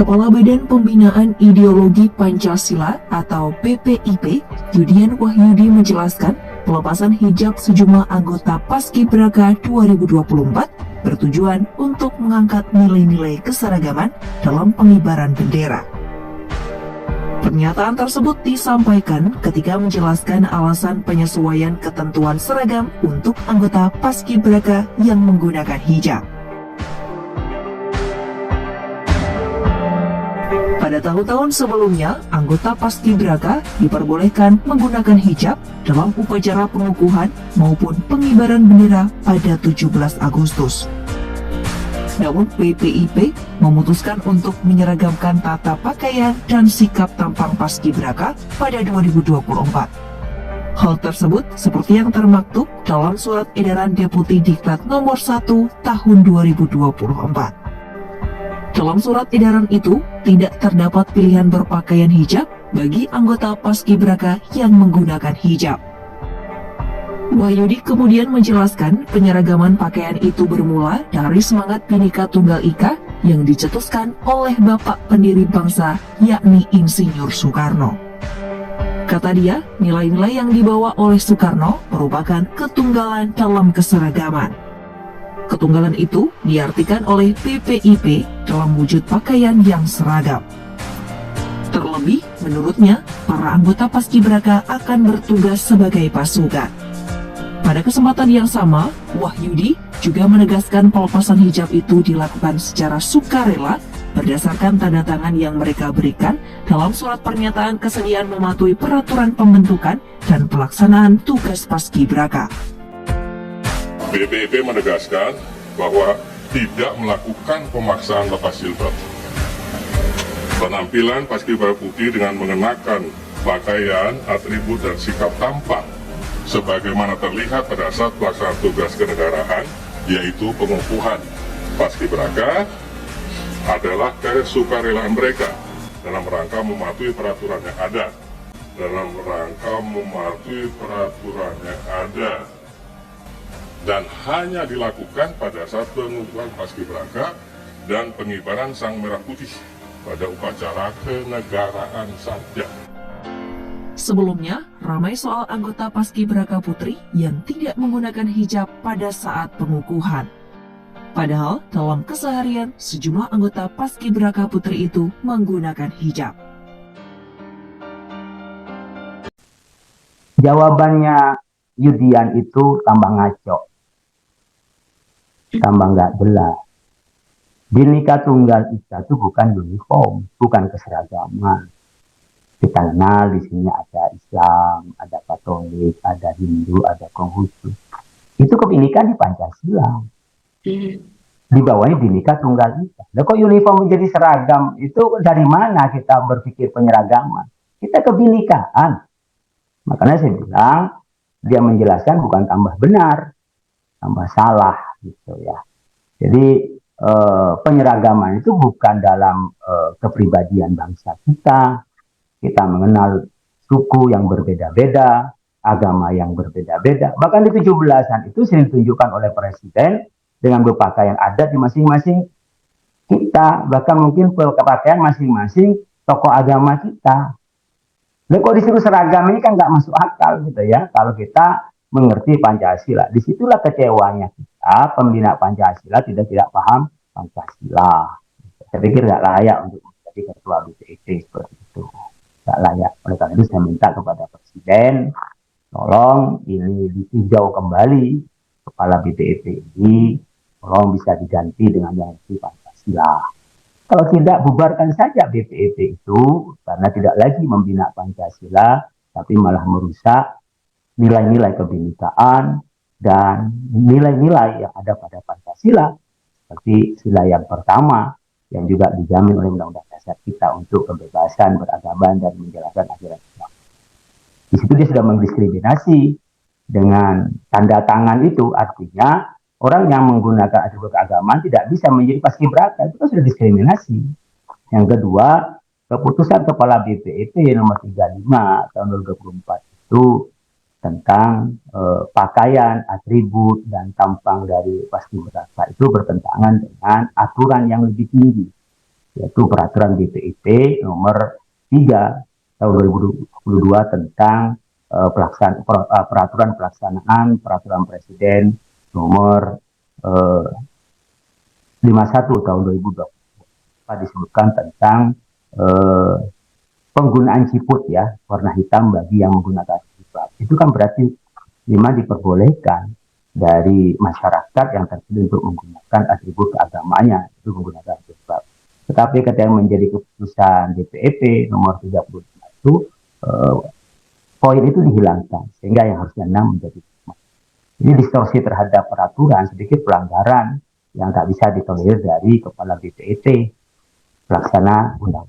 Kepala Badan Pembinaan Ideologi Pancasila atau BPIP, Yudian Wahyudi menjelaskan pelepasan hijab sejumlah anggota Paskibraka 2024 bertujuan untuk mengangkat nilai-nilai keseragaman dalam pengibaran bendera. Pernyataan tersebut disampaikan ketika menjelaskan alasan penyesuaian ketentuan seragam untuk anggota Paskibraka yang menggunakan hijab. Pada tahun-tahun sebelumnya, anggota Paskibraka diperbolehkan menggunakan hijab dalam upacara pengukuhan maupun pengibaran bendera pada 17 Agustus. Namun BPIP memutuskan untuk menyeragamkan tata pakaian dan sikap tampang Paskibraka pada 2024. Hal tersebut seperti yang termaktub dalam Surat Edaran Deputi Diklat Nomor 1 Tahun 2024. Dalam surat edaran itu, tidak terdapat pilihan berpakaian hijab bagi anggota Paskibraka yang menggunakan hijab. Wahyudi kemudian menjelaskan penyeragaman pakaian itu bermula dari semangat Bhinneka Tunggal Ika yang dicetuskan oleh Bapak pendiri bangsa, yakni Insinyur Soekarno. Kata dia, nilai-nilai yang dibawa oleh Soekarno merupakan ketunggalan dalam keseragaman. Ketunggalan itu diartikan oleh BPIP dalam wujud pakaian yang seragam. Terlebih, menurutnya, para anggota Paskibraka akan bertugas sebagai pasukan. Pada kesempatan yang sama, Wahyudi juga menegaskan pelepasan hijab itu dilakukan secara sukarela berdasarkan tanda tangan yang mereka berikan dalam surat pernyataan kesediaan mematuhi peraturan pembentukan dan pelaksanaan tugas Paskibraka. BPIP menegaskan bahwa tidak melakukan pemaksaan lepas jilbab. Penampilan Paskibraka putih dengan mengenakan pakaian, atribut, dan sikap tampang sebagaimana terlihat pada saat pelaksanaan tugas kenegaraan, yaitu pengukuhan Paskibraka, adalah kesukarelaan mereka dalam rangka mematuhi peraturan yang ada. Dan hanya dilakukan pada saat pengukuhan Paskibraka dan pengibaran Sang Merah Putih pada upacara kenegaraan saja. Sebelumnya, ramai soal anggota Paskibraka Putri yang tidak menggunakan hijab pada saat pengukuhan. Padahal dalam keseharian, sejumlah anggota Paskibraka Putri itu menggunakan hijab. Jawabannya Yudian itu tambah ngaco, tambah nggak jelas. Bhinneka Tunggal Ika itu bukan uniform, bukan keseragaman. Kita kenal di sini ada Islam, ada Katolik, ada Hindu, ada Konghucu. Itu kebinekaan di Pancasila. Di bawahnya Bhinneka Tunggal Ika. Nah, kok uniform menjadi seragam? Itu dari mana kita berpikir penyeragaman? Kita kebinekaan. Makanya saya bilang, dia menjelaskan bukan tambah benar, tambah salah gitu ya. Jadi penyeragaman itu bukan dalam kepribadian bangsa kita. Kita mengenal suku yang berbeda-beda, agama yang berbeda-beda. Bahkan di 17-an itu sering ditunjukkan oleh presiden dengan berpakaian adat di masing-masing kita, bahkan mungkin berpakaian masing-masing tokoh agama kita. Nah, kok disuruh seragam ini kan nggak masuk akal gitu ya. Kalau kita mengerti Pancasila, disitulah kecewanya kita, pembina Pancasila tidak paham Pancasila. Saya pikir nggak layak untuk menjadi ketua BPIP seperti itu, nggak layak. Oleh karena itu saya minta kepada Presiden, tolong ini ditinjau kembali kepala BPIP ini, tolong bisa diganti dengan yang mengerti Pancasila. Kalau tidak, bubarkan saja BPIP itu, karena tidak lagi membina Pancasila, tapi malah merusak nilai-nilai kebinekaan dan nilai-nilai yang ada pada Pancasila, seperti sila yang pertama, yang juga dijamin oleh Undang-Undang Dasar kita untuk kebebasan beragama dan menjalankan ajaran Islam. Di situ dia sudah mendiskriminasi dengan tanda tangan itu, artinya orang yang menggunakan atribut keagamaan tidak bisa menjadi Paskibraka, itu kan sudah diskriminasi. Yang kedua, keputusan Kepala BPIP nomor 35 tahun 2024 itu tentang pakaian, atribut, dan tampang dari Paskibraka itu bertentangan dengan aturan yang lebih tinggi, yaitu peraturan DPIP nomor 3 tahun 2022 tentang peraturan pelaksanaan peraturan presiden nomor 51 tahun 2020. Disebutkan tentang penggunaan siput ya, warna hitam bagi yang menggunakan jilbab. Itu kan berarti diperbolehkan dari masyarakat yang terpilih untuk menggunakan atribut keagamaannya, itu menggunakan jilbab. Tetapi ketika menjadi keputusan DPIP nomor 35 itu poin itu dihilangkan, sehingga yang harusnya 6 menjadi 5. Ini distorsi terhadap peraturan, sedikit pelanggaran yang tak bisa ditolerir dari kepala BPIP pelaksana undang.